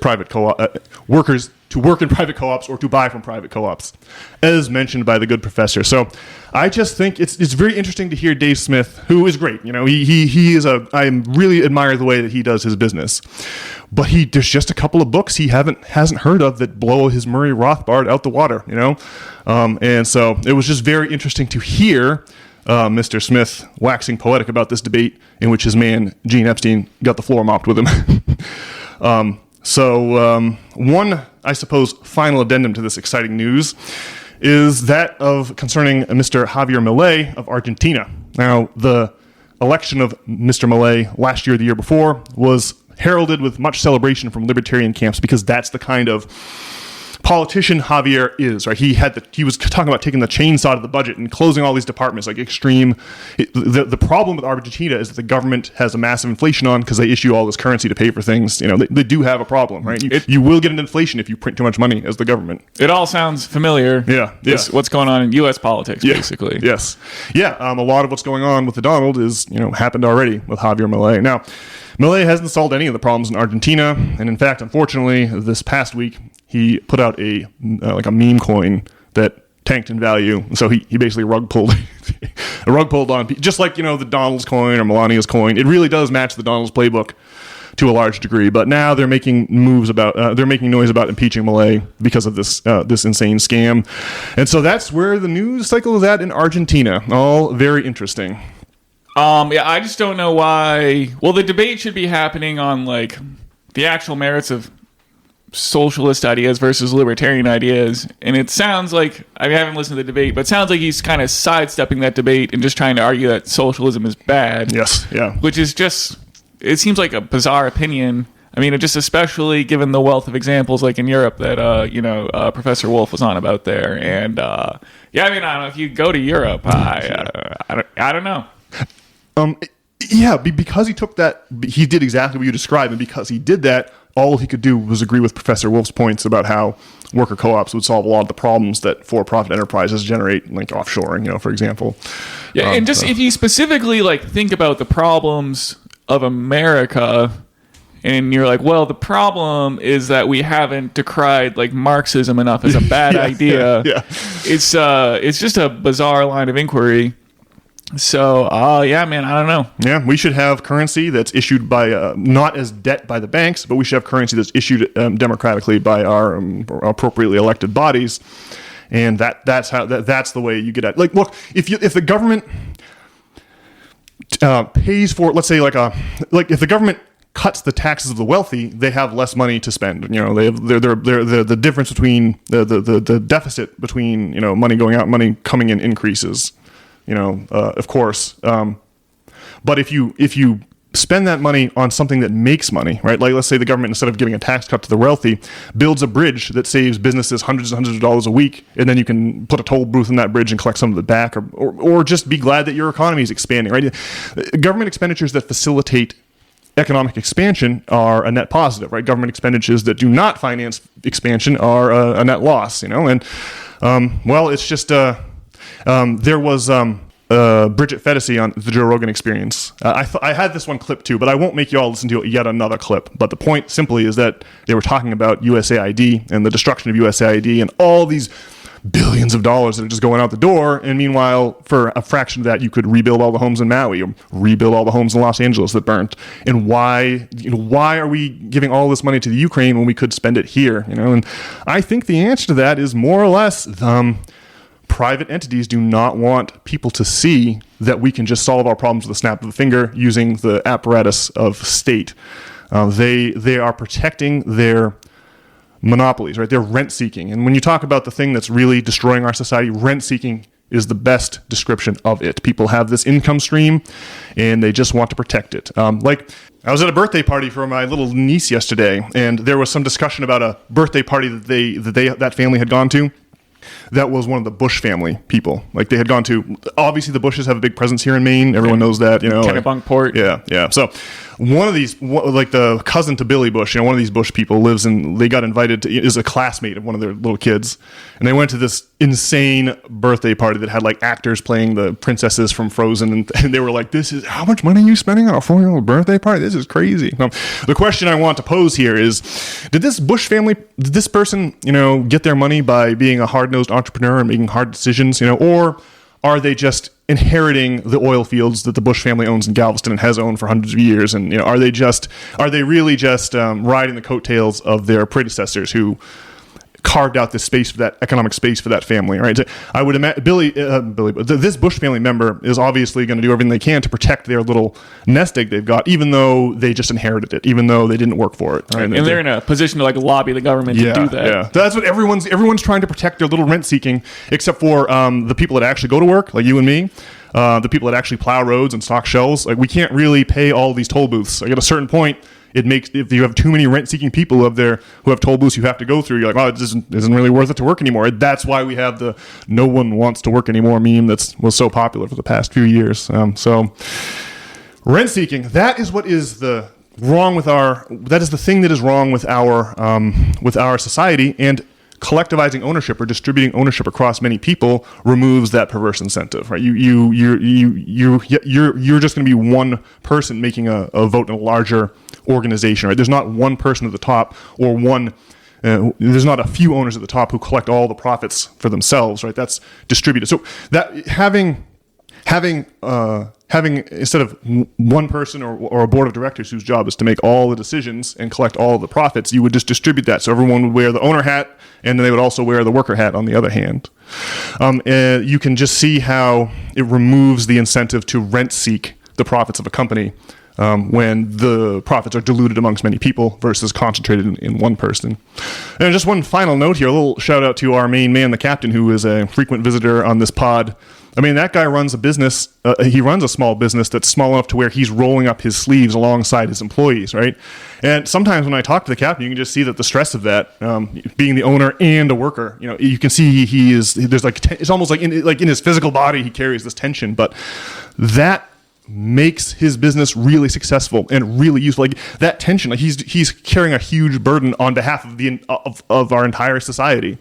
workers to work in private co-ops or to buy from private co-ops, as mentioned by the good professor. So I just think it's very interesting to hear Dave Smith, who is great. He is I really admire the way that he does his business. But there's just a couple of books he hasn't heard of that blow his Murray Rothbard out the water, and so it was just very interesting to hear Mr. Smith waxing poetic about this debate in which his man Gene Epstein got the floor mopped with him. One, I suppose, final addendum to this exciting news is that of concerning Mr. Javier Milei of Argentina. Now, the election of Mr. Milei last year, the year before, was heralded with much celebration from libertarian camps because that's the kind of politician Javier is, right? He was talking about taking the chainsaw to the budget and closing all these departments, like extreme. The problem with Argentina is that the government has a massive inflation on because they issue all this currency to pay for things. They do have a problem, right? You will get an inflation if you print too much money as the government. It all sounds familiar. Yeah. What's going on in U.S. politics, basically. Yes. Yeah. A lot of what's going on with the Donald is, happened already with Javier Milei. Now, Milei hasn't solved any of the problems in Argentina, and in fact, unfortunately, this past week he put out a meme coin that tanked in value. So he basically rug pulled on just like the Donald's coin or Melania's coin. It really does match the Donald's playbook to a large degree. But now they're making noise about impeaching Milei because of this insane scam, and so that's where the news cycle is at in Argentina. All very interesting. I just don't know why. Well, the debate should be happening on the actual merits of socialist ideas versus libertarian ideas, and it sounds like, I haven't listened to the debate, but it sounds like he's kind of sidestepping that debate and just trying to argue that socialism is bad. Yes, yeah. Which is just, it seems like a bizarre opinion. I mean, just especially given the wealth of examples like in Europe that Professor Wolff was on about there, and I don't know, if you go to Europe, I don't know. Because he took that, he did exactly what you described, and because he did that, all he could do was agree with Professor Wolff's points about how worker co-ops would solve a lot of the problems that for-profit enterprises generate, like offshoring, for example. Yeah, and just if you specifically think about the problems of America, and you're like, well, the problem is that we haven't decried Marxism enough as a bad idea. Yeah. It's just a bizarre line of inquiry. So, I don't know. Yeah, we should have currency that's issued by, not as debt by the banks, but we should have currency that's issued democratically by our appropriately elected bodies. And that's the way you get at. Look, if the government pays for, let's say, if the government cuts the taxes of the wealthy, they have less money to spend. They have the difference between the deficit between money going out, money coming in increases. Of course. But if you spend that money on something that makes money, right? Like, let's say the government, instead of giving a tax cut to the wealthy, builds a bridge that saves businesses hundreds and hundreds of dollars a week, and then you can put a toll booth in that bridge and collect some of it back, or just be glad that your economy is expanding, right? Government expenditures that facilitate economic expansion are a net positive, right? Government expenditures that do not finance expansion are a net loss, and it's just there was Bridget Fetisi on the Joe Rogan Experience. I had this one clip too, but I won't make you all listen to yet another clip. But the point simply is that they were talking about USAID and the destruction of USAID and all these billions of dollars that are just going out the door. And meanwhile, for a fraction of that, you could rebuild all the homes in Maui or rebuild all the homes in Los Angeles that burnt. And why are we giving all this money to the Ukraine when we could spend it here? And I think the answer to that is more or less private entities do not want people to see that we can just solve our problems with a snap of the finger using the apparatus of state. They are protecting their monopolies, right? They're rent-seeking. And when you talk about the thing that's really destroying our society, rent-seeking is the best description of it. People have this income stream, and they just want to protect it. Like, I was at a birthday party for my little niece yesterday, and there was some discussion about a birthday party that family had gone to. That was one of the Bush family people. Like, they had gone to, obviously the Bushes have a big presence here in Maine. Everyone knows that, Kennebunkport. Yeah. So one of these, like the cousin to Billy Bush, one of these Bush people they got invited to, is a classmate of one of their little kids. And they went to this insane birthday party that had like actors playing the princesses from Frozen. And they were like, how much money are you spending on a 4-year-old birthday party? This is crazy. The question I want to pose here is, did this person, get their money by being a hard-nosed entrepreneur and making hard decisions, or are they just inheriting the oil fields that the Bush family owns in Galveston and has owned for hundreds of years? And are they really just riding the coattails of their predecessors who carved out this space for that economic space for that family, right? I would imagine this Bush family member is obviously going to do everything they can to protect their little nest egg they've got, even though they just inherited it, even though they didn't work for it. Right? And they're in a position to like lobby the government to do that. Yeah, that's what everyone's trying to protect their little rent seeking, except for the people that actually go to work, like you and me. The people that actually plow roads and stock shelves. Like, we can't really pay all these toll booths. Like, at a certain point, if you have too many rent-seeking people who have toll booths you have to go through, you're like, it isn't really worth it to work anymore. That's why we have the "no one wants to work anymore" meme was so popular for the past few years. So rent-seeking, that is what is the thing that is wrong with our society, and collectivizing ownership or distributing ownership across many people removes that perverse incentive, right? You're just going to be one person making a vote in a larger organization, right? There's not one person at the top or there's not a few owners at the top who collect all the profits for themselves, right? That's distributed. So that having instead of one person or a board of directors whose job is to make all the decisions and collect all of the profits, you would just distribute that. So everyone would wear the owner hat, and then they would also wear the worker hat on the other hand. You can just see how it removes the incentive to rent seek the profits of a company when the profits are diluted amongst many people versus concentrated in one person. And just one final note here, a little shout out to our main man, the captain, who is a frequent visitor on this pod. I mean, that guy runs a business. He runs a small business that's small enough to where he's rolling up his sleeves alongside his employees, right? And sometimes when I talk to the captain, you can just see that the stress of that, being the owner and a worker, you can see there's like it's almost like in his physical body he carries this tension, but that makes his business really successful and really useful. Like that tension, like he's carrying a huge burden on behalf of our entire society.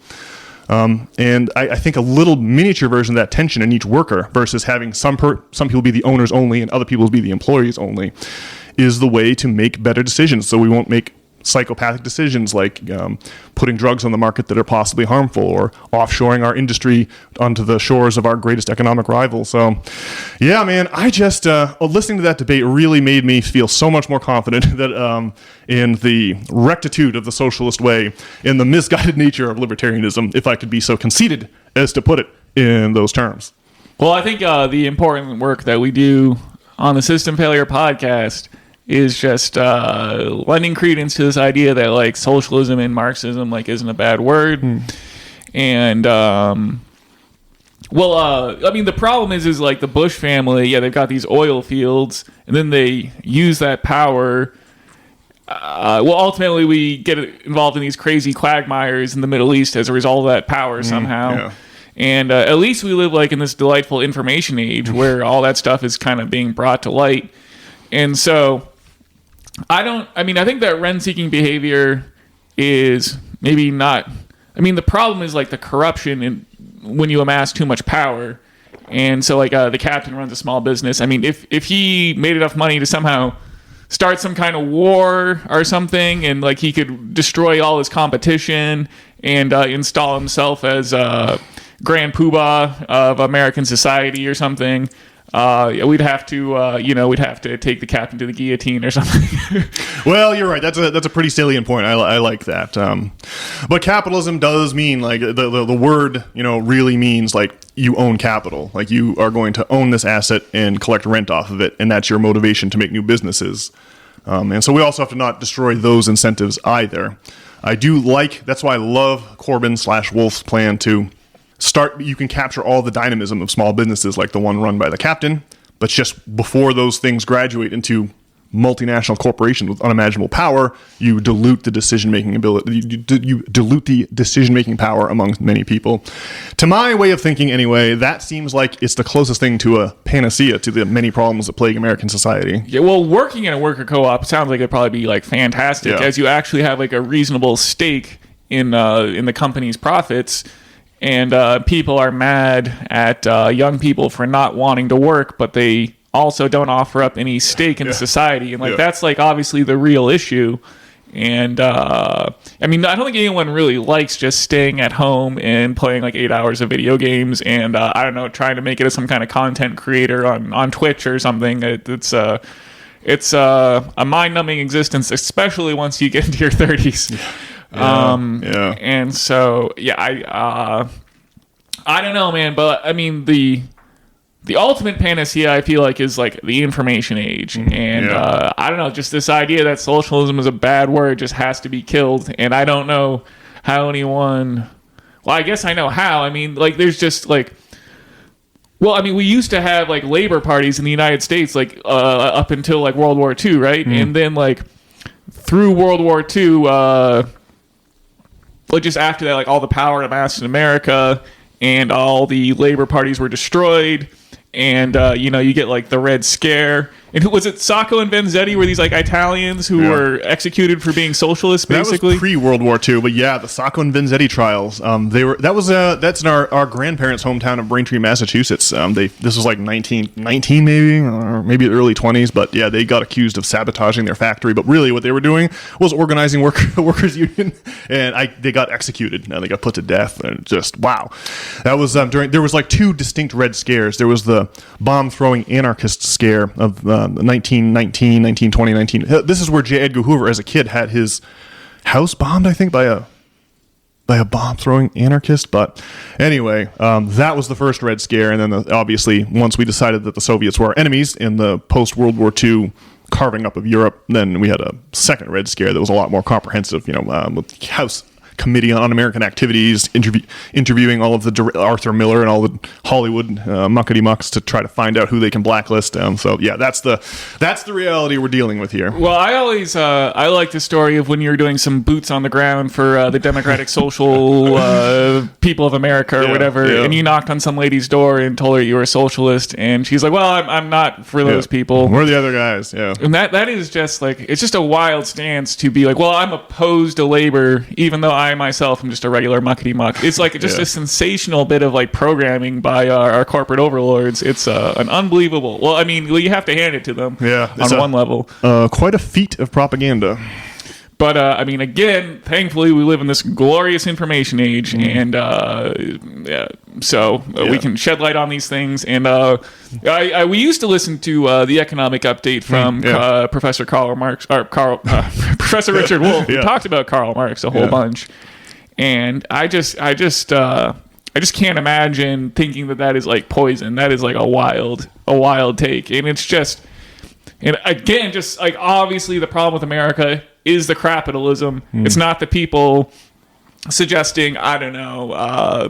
And I think a little miniature version of that tension in each worker versus having some people be the owners only and other people be the employees only is the way to make better decisions. So we won't make psychopathic decisions like putting drugs on the market that are possibly harmful or offshoring our industry onto the shores of our greatest economic rival. So, yeah, man, I just listening to that debate really made me feel so much more confident that in the rectitude of the socialist way, in the misguided nature of libertarianism, if I could be so conceited as to put it in those terms. Well, I think the important work that we do on the System Failure Podcast is just lending credence to this idea that like socialism and Marxism like isn't a bad word. And I mean, the problem is like the Bush family, they've got these oil fields, and then they use that power. Ultimately, we get involved in these crazy quagmires in the Middle East as a result of that power somehow. Yeah. And at least we live like in this delightful information age where all that stuff is kind of being brought to light. And so I think that rent-seeking behavior is maybe not... I mean, the problem is, like, the corruption when you amass too much power. And so, like, the captain runs a small business. I mean, if he made enough money to somehow start some kind of war or something, and, like, he could destroy all his competition and install himself as Grand Poobah of American society or something... we'd have to take the captain to the guillotine or something. Well, you're right. That's a pretty salient point. I like that. But capitalism does mean like the word, really means like you own capital. Like you are going to own this asset and collect rent off of it, and that's your motivation to make new businesses. And so we also have to not destroy those incentives either. That's why I love Corbyn/Wolff's plan to you can capture all the dynamism of small businesses like the one run by the captain, but just before those things graduate into multinational corporations with unimaginable power, you dilute the decision-making ability. You dilute the decision-making power among many people. To my way of thinking anyway, that seems like it's the closest thing to a panacea to the many problems that plague American society. Yeah, well, working in a worker co-op sounds like it'd probably be like fantastic, as you actually have like a reasonable stake in the company's profits. And people are mad at young people for not wanting to work, but they also don't offer up any stake in society. And that's like obviously the real issue. And I mean, I don't think anyone really likes just staying at home and playing like 8 hours of video games and I don't know, trying to make it as some kind of content creator on Twitch or something. It's a mind-numbing existence, especially once you get into your 30s. And so I don't know, man, but I mean the ultimate panacea I feel like is like the information age, and I don't know, just this idea that socialism is a bad word just has to be killed. And I don't know how anyone, well, I guess I know how. I mean, like there's just like, well, I mean, we used to have like labor parties in the United States like up until like World War II, right? And then like through World War II, like just after that, like all the power amassed in America and all the labor parties were destroyed, and you get like the Red Scare. And who was it? Sacco and Vanzetti were these like Italians who were executed for being socialists, basically. That was pre-World War II, but the Sacco and Vanzetti trials. That's in our grandparents' hometown of Braintree, Massachusetts. This was like 1919 maybe, or maybe the early 20s. But they got accused of sabotaging their factory. But really, what they were doing was organizing workers' union, and they got executed. They got put to death. And just wow, that was there was like two distinct Red Scares. There was the bomb-throwing anarchist scare of 1919, 1920, 19... This is where J. Edgar Hoover, as a kid, had his house bombed, I think, by a bomb-throwing anarchist. But anyway, that was the first Red Scare. And then, obviously, once we decided that the Soviets were our enemies in the post-World War II carving up of Europe, then we had a second Red Scare that was a lot more comprehensive, with House Committee on Un-American Activities, interviewing all of the Arthur Miller and all the Hollywood muckety mucks to try to find out who they can blacklist. That's the reality we're dealing with here. Well, I always I like the story of when you were doing some boots on the ground for the Democratic Social People of America or whatever, and you knocked on some lady's door and told her you were a socialist, and she's like, "Well, I'm not for those people. We're the other guys." Yeah, and that is just like, it's just a wild stance to be like, "Well, I'm opposed to labor, even though I myself am just a regular muckety muck." It's like just a sensational bit of like programming by our corporate overlords. It's an unbelievable. Well, I mean, you have to hand it to them. On one level, quite a feat of propaganda. But I mean, again, thankfully, we live in this glorious information age, and we can shed light on these things. And we used to listen to the economic update from Professor Professor Richard Wolff, who talked about Karl Marx a whole bunch. And I just can't imagine thinking that is like poison. That is like a wild take, and it's And again, just like obviously the problem with America is the capitalism. It's not the people suggesting, I don't know,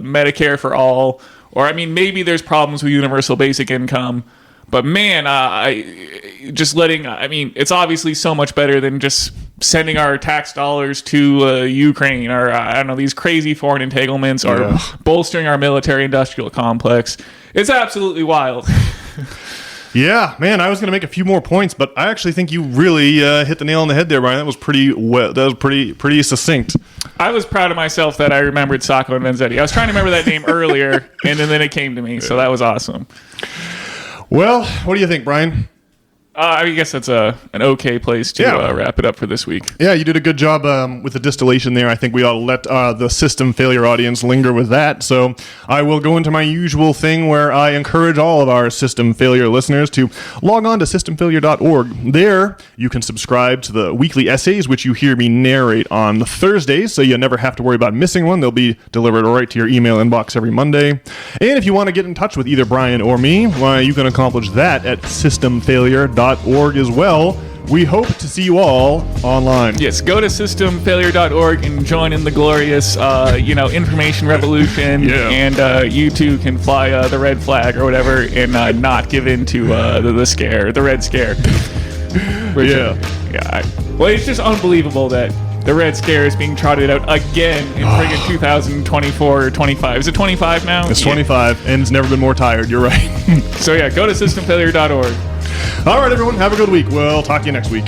Medicare for all, or I mean, maybe there's problems with universal basic income, but man, it's obviously so much better than just sending our tax dollars to Ukraine, or I don't know, these crazy foreign entanglements, or bolstering our military-industrial complex. It's absolutely wild. Yeah, man, I was going to make a few more points, but I actually think you really hit the nail on the head there, Brian. That was pretty succinct. I was proud of myself that I remembered Sacco and Vanzetti. I was trying to remember that name earlier, and then it came to me, so that was awesome. Well, what do you think, Brian? I guess that's an okay place to wrap it up for this week. Yeah, you did a good job with the distillation there. I think we ought to let the system failure audience linger with that. So I will go into my usual thing where I encourage all of our system failure listeners to log on to systemfailure.org. There, you can subscribe to the weekly essays, which you hear me narrate on Thursdays, so you never have to worry about missing one. They'll be delivered right to your email inbox every Monday. And if you want to get in touch with either Brian or me, well, you can accomplish that at systemfailure.org as well. We hope to see you all online. Yes, go to systemfailure.org and join in the glorious, information revolution. And you too can fly the red flag or whatever, and not give in to the red scare. Well, it's just unbelievable that the red scare is being trotted out again in friggin' 2024 or 25. Is it 25 now? It's 25, and it's never been more tired. You're right. So yeah, go to systemfailure.org. All right, everyone, have a good week. We'll talk to you next week.